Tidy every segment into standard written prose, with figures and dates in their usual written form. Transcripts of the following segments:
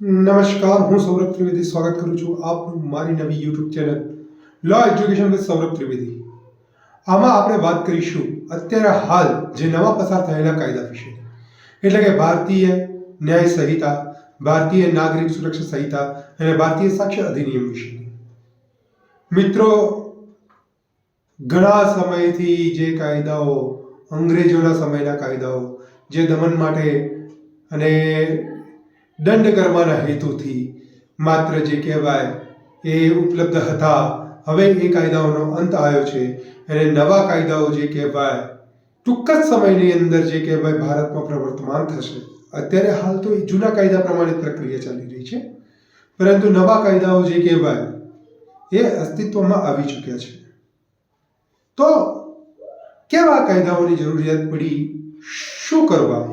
નમસ્કાર, હું સૌરભ ત્રિવેદી સ્વાગત કરું છું આપનું મારી નવી YouTube channel law education with Saurabh Trivedi. આમાં આપણે વાત કરીશું અત્યારે હાલ જે નવા પસાર થયેલા કાયદા વિશે, એટલે કે ભારતીય ન્યાય સંહિતા, ભારતીય નાગરિક સુરક્ષા સંહિતા અને ભારતીય સાક્ષ્ય અધિનિયમ વિશે. મિત્રો, ઘણા સમયથી જે કાયદાઓ, અંગ્રેજોના સમયના કાયદાઓ, જે દમન માટે અને દંડ કરવાના હેતુથી માત્ર જે કહેવાય એ ઉપલબ્ધ હતા, હવે એ કાયદાઓનો અંત આવ્યો છે અને નવા કાયદાઓ જે કહેવાય ટૂંક જ સમયની અંદર જે કહેવાય ભારતમાં પ્રવર્તમાન થશે. અત્યારે હાલ તો એ જૂના કાયદા પ્રમાણે પ્રક્રિયા ચાલી રહી છે, પરંતુ નવા કાયદાઓ જે કહેવાય એ અસ્તિત્વમાં આવી ચૂક્યા છે. તો કેવા કાયદાઓની જરૂરિયાત પડી, શું કરવા?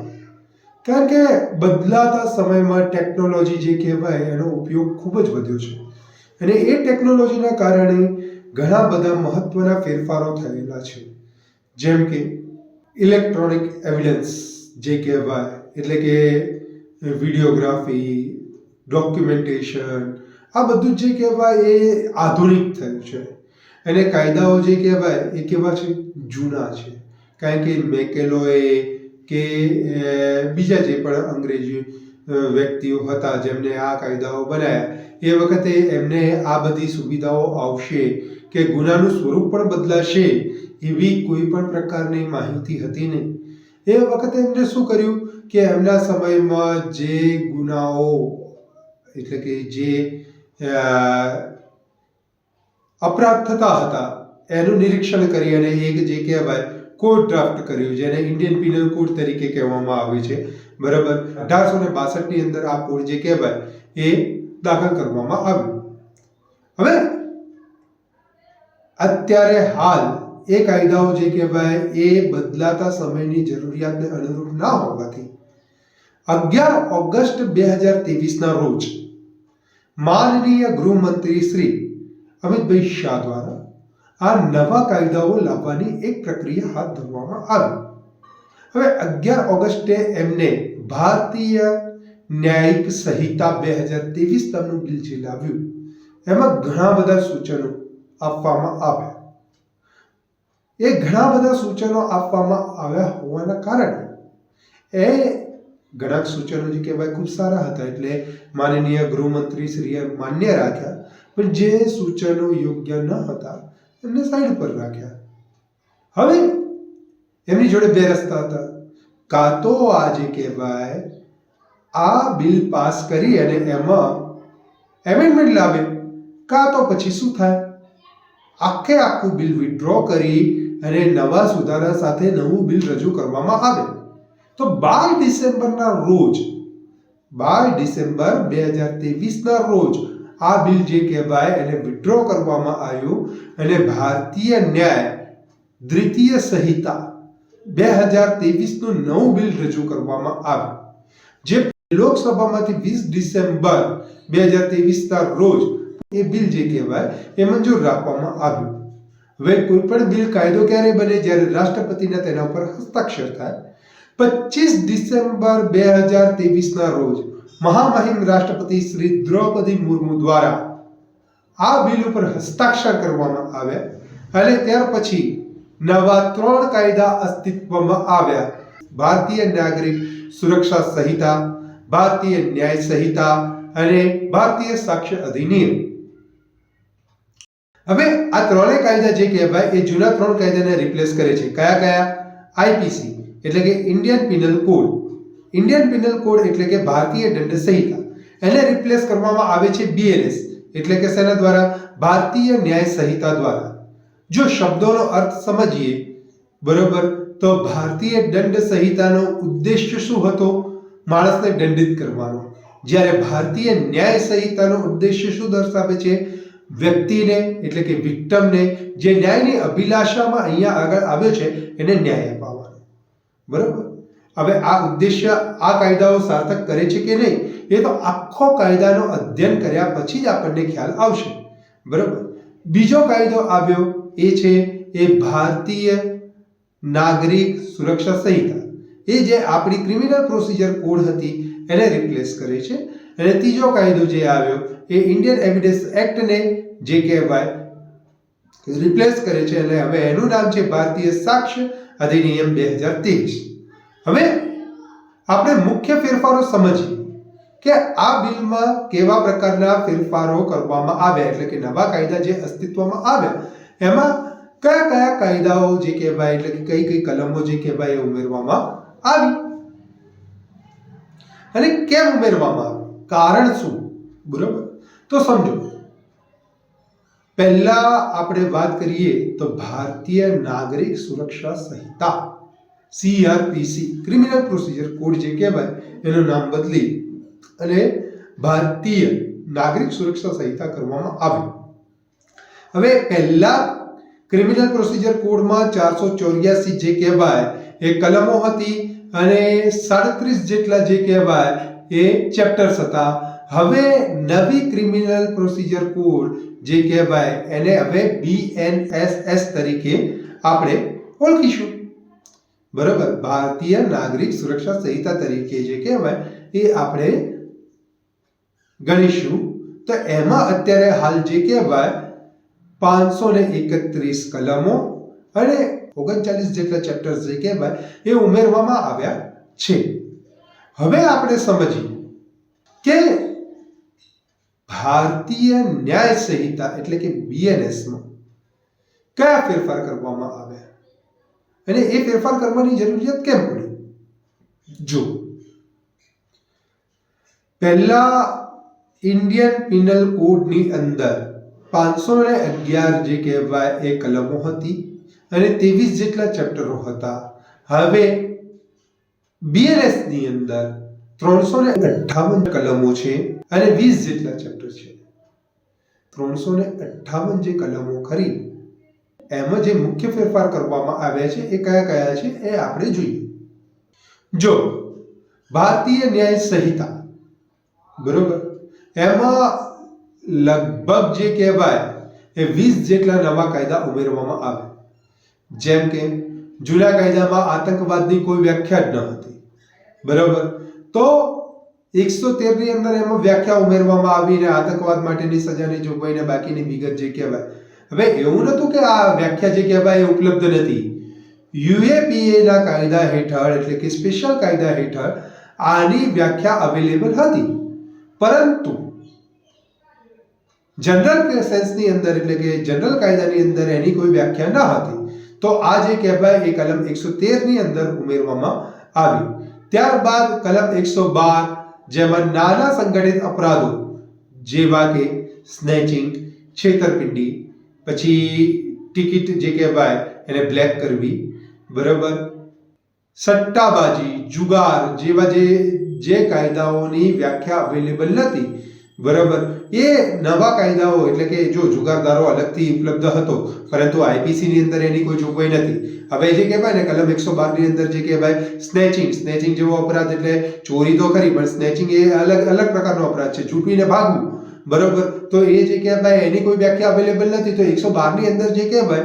કારણ કે બદલાતા સમયમાં ટેકનોલોજી જે કહેવાય એનો ઉપયોગ ખૂબ જ વધ્યો છે અને એ ટેકનોલોજીના કારણે ઘણા બધા મહત્વના ફેરફારો થયેલા છે. જેમ કે ઇલેક્ટ્રોનિક એવિડન્સ જે કહેવાય, એટલે કે વિડીયોગ્રાફી, ડોક્યુમેન્ટેશન, આ બધું જે કહેવાય એ આધુનિક થયું છે અને કાયદાઓ જે કહેવાય એ કેવા છે? જૂના છે. કારણ કે મેકેલોએ કે બીજા જે પણ અંગ્રેજી વ્યક્તિઓ હતા જેમને આ કાયદાઓ બનાવ્યા, એ વખતે એમને આ બધી સુવિધાઓ આવશે કે ગુનાનું સ્વરૂપ પણ બદલાશે એવી કોઈ પણ પ્રકારની માહિતી હતી નહીં. એ વખતે એમને શું કર્યું કે એમના સમયમાં જે ગુનાઓ, એટલે કે જે અપરાધ થતા હતા એનું નિરીક્ષણ કરી અને એક જે કહેવાય કોડ ડ્રાફ્ટ કર્યું, જેને ઇન્ડિયન પિનલ કોડ તરીકે કહેવામાં આવે છે. બરાબર, 1862 ની અંદર આ કોડ જે કહેવાય એ દાખલ કરવામાં આવ્યું. હવે અત્યારે હાલ એ કાયદાઓ જે કહેવાય એ બદલાતા સમયની જરૂરિયાતને અનુરૂપ ના હોવાથી 11 ઓગસ્ટ 2023 ના રોજ માનનીય ગૃહમંત્રી શ્રી અમિતભાઈ શાહ દ્વારા આ નવા કાયદાઓ લાવવાની એક પ્રક્રિયા હાથ ધરવામાં આવી. હવે 11 ઓગસ્ટે એમને ભારતીય ન્યાયિક સંહિતા 2023 નામનું બિલ જે લાવ્યું, એમાં ઘણા બધા સૂચનો આપવામાં આવ્યા. એ ઘણા બધા સૂચનો આપવામાં આવ્યા હોવાના કારણે એ ઘણા સૂચનો જે કહેવાય ખૂબ સારા હતા, એટલે માનનીય ગૃહમંત્રી શ્રીએ માન્ય રાખ્યા, પણ જે સૂચનો યોગ્ય ન હતા એમને સાઈડ પર રાખ્યા. હવે એમની જોડે બે રસ્તા હતા. કાં તો આ જે કહેવાય આ બિલ પાસ કરી અને એમાં એમેન્ડમેન્ટ લાવે, કાં તો પછી શું થાય, આખું બિલ વિથડ્રો કરી અને નવા સુધારા સાથે નવું બિલ રજૂ કરવામાં આવે. તો 12 ડિસેમ્બરના રોજ, 12 ડિસેમ્બર 2023 ના રોજ આ બિલ જે કહેવાય એને વિથડ્રો કરવામાં આવ્યું અને ભારતીય ન્યાય દ્વિતીય સંહિતા 2023 નું નવું બિલ રજૂ કરવામાં આવ્યું, જે લોકસભામાંથી 20 ડિસેમ્બર 2023 ના રોજ એ બિલ જે કહેવાય એ મંજૂર રાખવામાં આવ્યું. હવે કોઈ પણ બિલ કાયદો ક્યારે બને? જ્યારે રાષ્ટ્રપતિના તેના ઉપર હસ્તાક્ષર થાય. 25 ડિસેમ્બર 2023 ના રોજ મહામહિમ રાષ્ટ્રપતિ શ્રી દ્રૌપદી મુર્મુ દ્વારા આ બિલ ઉપર હસ્તાક્ષર કરવામાં આવ્યા અને ત્યાર પછી નવા 3 કાયદા અસ્તિત્વમાં આવ્યા: ભારતીય નાગરિક સુરક્ષા સંહિતા, ભારતીય ન્યાય સંહિતા અને ભારતીય સાક્ષ્ય અધિનિયમ. હવે આ ત્રણેય કાયદા જે કહેવાય એ જૂના 3 કાયદાને રિપ્લેસ કરે છે. કયા કયા? આઈપીસી એટલે કે Indian penal code. Indian penal code એટલે કે ભારતીય દંડ સંહિતા. એને રિપ્લેસ કરવામાં આવે છે બીએનએસ એટલે કે શેના દ્વારા? ભારતીય ન્યાય સંહિતા દ્વારા. જો શબ્દોનો અર્થ સમજીએ, બરોબર, તો ભારતીય દંડ સંહિતાનો ઉદ્દેશ્ય શું હતો? માણસને દંડિત કરવાનો. જ્યારે ભારતીય ન્યાય સંહિતાનો ઉદ્દેશ્ય શું દર્શાવે છે? વ્યક્તિને, એટલે કે વિક્ટમને, જે ન્યાયની અભિલાષામાં અહીંયા આગળ આવ્યો છે એને ન્યાય અપાવવાનો. બરોબર, હવે આ ઉદ્દેશ્ય આ કાયદાઓ સાર્થક કરે છે કે નહીં, એ તો આખો કાયદાનો અધ્યયન કર્યા પછી જ આપણને ખ્યાલ આવશે. બરોબર, બીજો કાયદો આવ્યો એ છે એ ભારતીય નાગરિક સુરક્ષા સંહિતા. એ જે આપણી ક્રિમિનલ પ્રોસિજર કોડ હતી એને રિપ્લેસ કરે છે અને ત્રીજો કાયદો જે આવ્યો એ ઇન્ડિયન એવિડન્સ એક્ટને જે કહેવાય રિપ્લેસ કરે છે અને હવે એનું નામ છે ભારતીય સાક્ષ્ય અધિનિયમ 2023. હવે આપણે મુખ્ય ફેરફારો સમજીએ કે આ બિલમાં કેવા પ્રકારના ફેરફારો કરવામાં આવ્યા, એટલે કે નવા કાયદા જે અસ્તિત્વમાં આવ્યા એમાં કયા કયા કાયદાઓ જે કહેવાય એટલે કે કઈ કઈ કલમો જે કહેવાય એ ઉમેરવામાં આવી અને કેમ ઉમેરવામાં આવી, કારણ શું, બરોબર. તો સમજો, પહેલા આપણે વાત કરીએ તો ભારતીય નાગરિક સુરક્ષા સંહિતા CRPC ક્રિમિનલ પ્રોસિજર કોડ જે કહેવાય એનું નામ બદલી અને ભારતીય નાગરિક સુરક્ષા સંહિતા કરવામાં આવી. હવે પહેલા ક્રિમિનલ પ્રોસિજર કોડમાં 484 જે કહેવાય એ કલમો હતી અને 37 જેટલા જે કહેવાય એ ચેપ્ટર્સ હતા. હવે નવી ક્રિમિનલ પ્રોસિજર કોડ જે કહેવાય એને હવે BNSS તરીકે આપણે ઓળખીશું, બરોબર. ભારતીય નાગરિક સુરક્ષા સંહિતા તરીકે જે કહેવાય એ આપણે ગણીશું. તો એમાં અત્યારે હાલ જે કહેવાય 531 કલમો અને 39 જેટલા ચેપ્ટર્સ જે કહેવાય એ ઉમેરવામાં આવ્યા છે. હવે આપણે સમજીએ કે ભારતીય ન્યાય સંહિતા એટલે કે BNS માં કયા ફેરફાર કરવામાં આવ્યા અને એ ફેરફાર કરવાની જરૂરિયાત કેમ પડી. જો પહેલા ઇન્ડિયન પિનલ કોડની અંદર 511 જે કહેવાય એ કલમો હતી અને 23 જેટલા ચેપ્ટરો હતા. હવે BNS ની અંદર 358 કલમો છે અને 20 જેટલા ચેપ્ટર છે. 358 જે કલમો ખરી એમાં જે મુખ્ય ફેરફાર કરવામાં આવ્યા છે એ કયા કયા છે એ આપણે જોઈએ. જો ભારતીય ન્યાય સંહિતા, બરોબર, એમાં લગભગ જે કહેવાય એ 20 જેટલા નવા કાયદા ઉમેરવામાં આવે. જેમ કે જૂના કાયદામાં આતંકવાદની કોઈ વ્યાખ્યા જ ન હતી, બરોબર. તો 113 ની અંદર એમાં વ્યાખ્યા ઉમેરવામાં આવી અને આતંકવાદ માટેની સજાની જોગવાઈને બાકીની વિગત જે કહેવાય. હવે એવું નતું કે આ વ્યાખ્યા જે કહેવાય એ ઉપલબ્ધ નથી. UAPA ના કાયદા હેઠળ એટલે કે સ્પેશિયલ કાયદા હેઠળ આની વ્યાખ્યા અવેલેબલ હતી, પરંતુ જનરલ સેન્સની અંદર એટલે કે જનરલ કાયદાની અંદર એની કોઈ વ્યાખ્યા ન હતી. તો આ જે કહેવાય એ કલમ 113 ની અંદર ઉમેરવામાં આવી. ત્યારબાદ કલમ 112 જેમાં નાના સંગઠિત અપરાધો જેવા કે સ્નેચિંગ, છેતરપિંડી, પછી ટિકિટ જે કહેવાય એને બ્લેક કરવી, બરોબર, સટ્ટાબાજી, જુગાર જેવા જે કાયદાઓની વ્યાખ્યા અવેલેબલ નથી, બરોબર, એ નવા કાયદાઓ એટલે કે જો જુગારદારો અલગથી ઉપલબ્ધ હતો પરંતુ IPC ની અંદર એની કોઈ જોગવાઈ નથી. હવે જે કહેવાય ને કલમ 112 ની અંદર જે કહેવાય સ્નેચિંગ જેવો અપરાધ એટલે ચોરી તો ખરી પણ સ્નેચિંગ એ અલગ પ્રકારનો અપરાધ છે, છૂટવીને ભાગવું, બરોબર. તો એ જે કહેવાય એની કોઈ વ્યાખ્યા અવેલેબલ નથી. તો 112 ની અંદર જે કહેવાય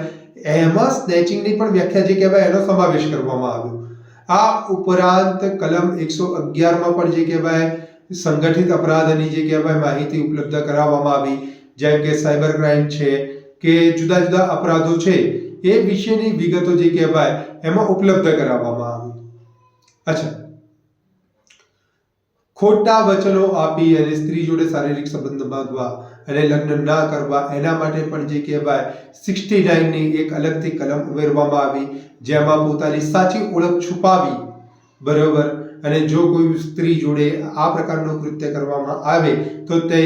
એમાં સ્નેચિંગની પણ વ્યાખ્યા જે કહેવાય એનો સમાવેશ કરવામાં આવ્યો. આ ઉપરાંત કલમ 111 માં પણ જે કહેવાય સંગઠિત અપરાધની જે કહેવાય માહિતી ઉપલબ્ધ કરાવવામાં આવી, જેમ કે સાયબર ક્રાઇમ છે કે જુદા જુદા અપરાધો છે એ વિશેની વિગતો જે કહેવાય એમાં ઉપલબ્ધ કરાવવામાં આવી. અચ્છા, ખોટા વચનો આપી અને સ્ત્રી જોડે શારીરિક સંબંધ બાંધવા અને લગ્ન ના કરવા એના માટે પણ જે કહેવાય 69 ની એક અલગથી કલમ ઉમેરવામાં આવી, જેમાં પોતાની સાચી ઓળખ છુપાવી, બરોબર, અને જો કોઈ સ્ત્રી જોડે આ પ્રકારનું કૃત્ય કરવામાં આવે તો તે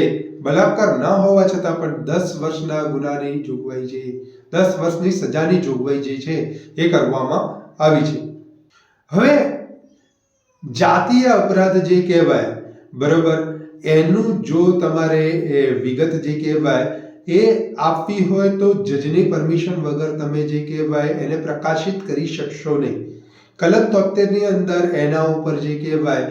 બલાત્કાર ન હોવા છતાં પણ 10 વર્ષના ગુનાની જોગવાઈ છે, 10 વર્ષની સજાની જોગવાઈ જે છે એ કરવામાં આવી છે. હવે જાતીય અપરાધ જે કહેવાય, બરોબર, એનું જો તમારે વિગત જે કહેવાય એ આપવી હોય તો જજની પરમિશન વગર તમે જે કહેવાય એને પ્રકાશિત કરી શકશો નહીં. કલમ 73 ની અંદર એના ઉપર જે કહેવાય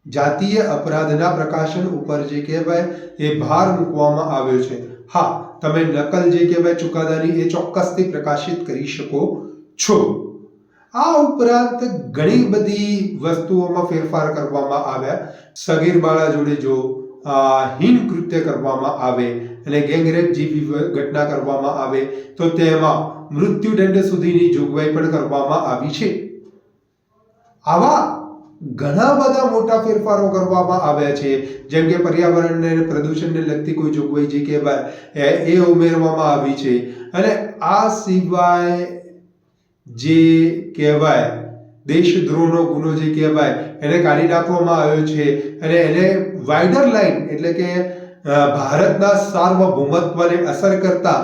જાતીય અપરાધના પ્રકાશન ઉપર જે કહેવાય એ ભાર મૂકવામાં આવ્યો છે. હા, તમે નકલ જે કહેવાય ચુકાદાની એ ચોક્કસથી પ્રકાશિત કરી શકો છો. આ ઉપરાંત ઘણી બધી વસ્તુઓમાં ફેરફાર કરવામાં આવ્યા. સગીર બાળા જોડે જો હીન કૃત્ય કરવામાં આવે અને ગેંગરેપ જેવી ઘટના કરવામાં આવે તો તેમાં મૃત્યુદંડ સુધીની જોગવાઈ પણ કરવામાં આવી છે. આવા ઘણા બધા મોટા ફેરફારો કરવામાં આવ્યા છે. જેમ કે પર્યાવરણને અને પ્રદૂષણને લગતી કોઈ જોગવાઈ જે કહેવાય એ ઉમેરવામાં આવી છે. અને આ સિવાય જે કહેવાય દેશદ્રોહનો ગુનો જે કહેવાય એને કાઢી નાખવામાં આવ્યો છે અને એને વાઇડર લાઇન એટલે કે ભારતના સાર્વભૌમત્વને અસર કરતા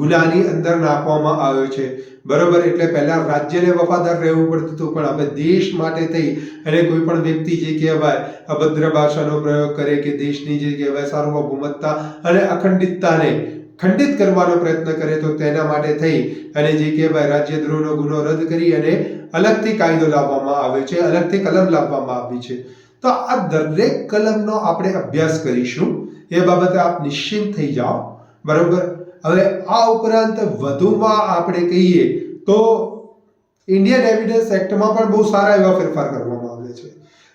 ગુનાની અંદર નાખવામાં આવ્યો છે. બરોબર, એટલે પહેલા રાજ્યને વફાદાર રહેવું પડતું હતું, પણ હવે દેશ માટે થઈ અને કોઈ પણ વ્યક્તિ જે કહેવાય અભદ્ર ભાષાનો પ્રયોગ કરે કે દેશની જે કહેવાય સાર્વભૌમત્તા અને અખંડિતતાને ખંડિત કરવાનો પ્રયત્ન કરે તો તેના માટે થઈ અને જે કહેવાય રાજ્યદ્રોહનો ગુનો રદ કરી અને અલગથી કાયદો લાવવામાં આવ્યો છે, અલગથી કલમ લાવવામાં આવી છે. તો આ દરેક કલમનો આપણે અભ્યાસ કરીશું. એ બાબતે આપ નિશ્ચિંત થઈ જાઓ. બરોબર. હવે આ ઉપરાંત વધુમાં આપણે કહીએ તો ઇન્ડિયન એવિડન્સ એક્ટમાં પણ બહુ સારા એવા ફેરફાર કરવામાં આવ્યા છે.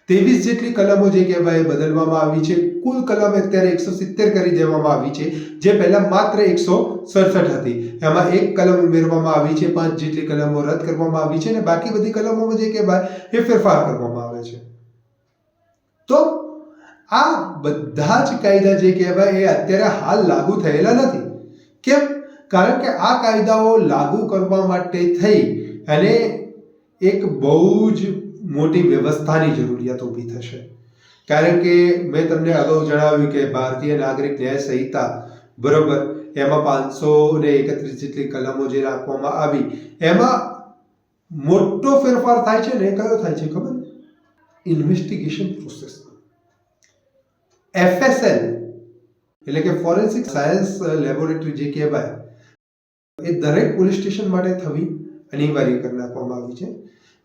23 જેટલી કલમો જે કહેવાય બદલવામાં આવી છે. કુલ કલમ અત્યારે 170 કરી દેવામાં આવી છે, જે પહેલા માત્ર 167 હતી. એમાં એક કલમ ઉમેરવામાં આવી છે, 5 જેટલી કલમો રદ કરવામાં આવી છે અને બાકી બધી કલમોમાં જે કહેવાય એ ફેરફાર કરવામાં આવે છે. તો આ બધા જ કાયદા જે કહેવાય એ અત્યારે હાલ લાગુ થયેલા નથી. કેમ? કારણ કે આ કાયદાઓ લાગુ કરવા માટે થઈ અને એક બહુ જ મોટી વ્યવસ્થાની જરૂરિયાત ઊભી થશે. કારણ કે મેં તમને અગાઉ જણાવ્યું કે ભારતીય નાગરિક ન્યાય સંહિતા, બરોબર, એમાં 531 જેટલી કલમો જે રાખવામાં આવી, એમાં મોટો ફેરફાર થાય છે ને એ કયો થાય છે ખબર? Investigation process. FSL એટલે કે ફોરેન્સિક સાયન્સ લેબોરેટરી જે કહેવાય એ દરેક પોલીસ સ્ટેશન માટે થવી અનિવાર્ય કરી નાખવામાં આવી છે.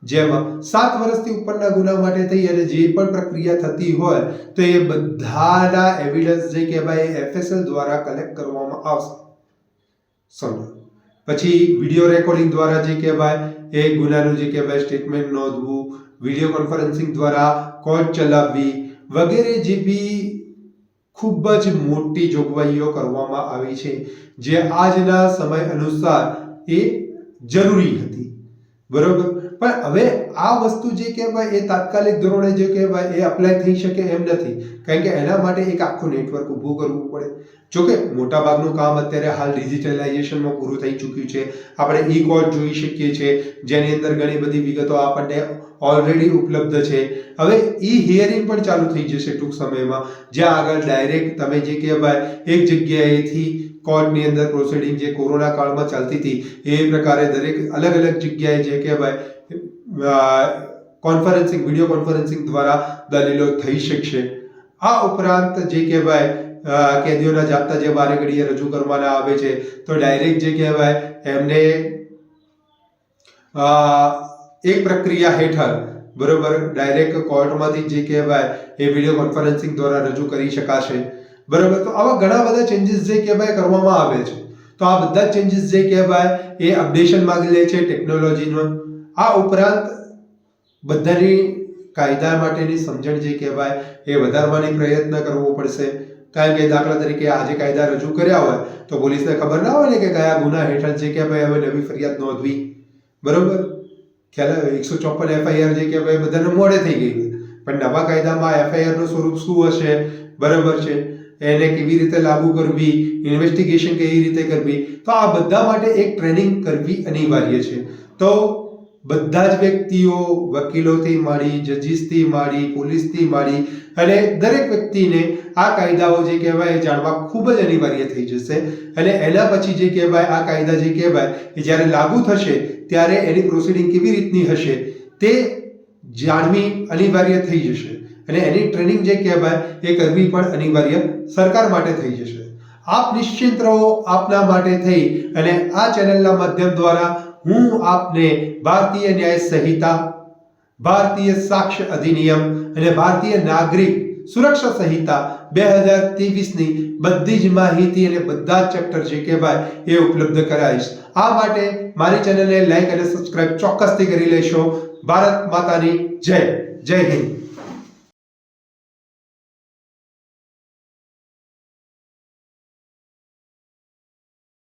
જેમાં 7 વર્ષથી ઉપરના ગુના માટે થઈ અને જે પણ પ્રક્રિયા થતી હોય તો એ બધાના એવિડન્સ જે કહેવાય FSL દ્વારા કલેક્ટ કરવામાં આવશે. સમજો. પછી વિડીયો રેકોર્ડિંગ દ્વારા જે કહેવાય એ ગુનાનું જે કહેવાય સ્ટેટમેન્ટ નોંધવું, વિડીયો કોન્ફરન્સિંગ દ્વારા કોર્ટ ચલાવવી વગેરે જેવી ખૂબ જ મોટી જોગવાઈઓ કરવામાં આવી છે, જે આજના સમય અનુસાર એ જરૂરી હતી. બરોબર. પણ હવે આ વસ્તુ જે કહેવાય એ તાત્કાલિક ધોરણે જે કહેવાય એ અપ્લાય થઈ શકે એમ નથી, કારણ કે એના માટે એક આખું નેટવર્ક ઊભું કરવું પડે. જોકે મોટાભાગનું કામ અત્યારે હાલ ડિજિટલાઇઝેશનમાં પૂરું થઈ ચૂક્યું છે. આપણે ઈ કોર્ટ જોઈ શકીએ છીએ, જેની અંદર ઘણી બધી વિગતો આપણને ઓલરેડી ઉપલબ્ધ છે. હવે ઈ હિયરિંગ પણ ચાલુ થઈ જશે ટૂંક સમયમાં, જ્યાં આગળ ડાયરેક્ટ તમે જે કહેવાય એક જગ્યાએથી કોર્ટની અંદર પ્રોસિડિંગ જે કોરોના કાળમાં ચાલતી હતી એ પ્રકારે દરેક અલગ અલગ જગ્યાએ જે કહેવાય કોન્ફરન્સિંગ, વિડીયો કોન્ફરન્સિંગ દ્વારા દલીલો થઈ શકશે. આ ઉપરાંત જે કહેવાય કેદીઓના જાપ્તા જે બારે ઘડીએ રજૂ કરવાના આવે છે તો ડાયરેક્ટ જે કહેવાય એમને એક પ્રક્રિયા હેઠળ, બરોબર, ડાયરેક્ટ કોર્ટમાંથી જે કહેવાય એ વિડીયો કોન્ફરન્સિંગ દ્વારા રજૂ કરી શકાશે. બરોબર. તો આવા ઘણા બધા ચેન્જીસ જે કહેવાય કરવામાં આવે છે. તો આ બધા ચેન્જીસ જે કહેવાય એ અપડેશન માંગી લે છે ટેકનોલોજીનો. આ ઉપરાંત બધાની કાયદા માટેની સમજણ જે કહેવાય એ વધારવાની પ્રયત્ન કરવો પડશે. કારણ કે દાખલા તરીકે આજે કાયદા રજૂ કર્યા હોય તો પોલીસને ખબર ના હોય ને કે કયા ગુના હેઠળ જે કહેવાય હવે નવી ફરિયાદ નોંધવી. બરોબર. ખ્યાલ આવે? 154 FIR જે કહેવાય બધાને મોડે થઈ ગઈ, પણ નવા કાયદામાં FIR નું સ્વરૂપ શું હશે? બરોબર છે, એને કેવી રીતે લાગુ કરવી, ઇન્વેસ્ટિગેશન કેવી રીતે કરવી, તો આ બધા માટે એક ટ્રેનિંગ કરવી અનિવાર્ય છે. તો બધા જ વ્યક્તિઓ, વકીલોથી માંડી, જજીસથી માંડી, પોલીસથી માંડી અને દરેક વ્યક્તિને આ કાયદાઓ જે કહેવાય જાણવા ખૂબ જ અનિવાર્ય થઈ જશે. અને એના પછી જે કહેવાય આ કાયદા જે કહેવાય એ જ્યારે લાગુ થશે ત્યારે એની પ્રોસિડિંગ કેવી રીતની હશે તે જાણવી અનિવાર્ય થઈ જશે અને એની ટ્રેનિંગ જે કહેવાય એ કરવી પણ અનિવાર્ય સરકાર માટે થઈ જશે. આપ નિશ્ચિંત રહો. આપના માટે થઈ અને આ ચેનલના માધ્યમ દ્વારા હું આપને ભારતીય ન્યાય સંહિતા, ભારતીય સાક્ષ્ય અધિનિયમ અને ભારતીય નાગરિક સુરક્ષા સંહિતા 2023 ની બધી જ માહિતી અને બધા જ ચેપ્ટર જે કહેવાય એ ઉપલબ્ધ કરાવીશ. આ માટે મારી ચેનલને લાઈક અને સબસ્ક્રાઇબ ચોક્કસથી કરી લેશો. ભારત માતાની જય. જય હિન્દ.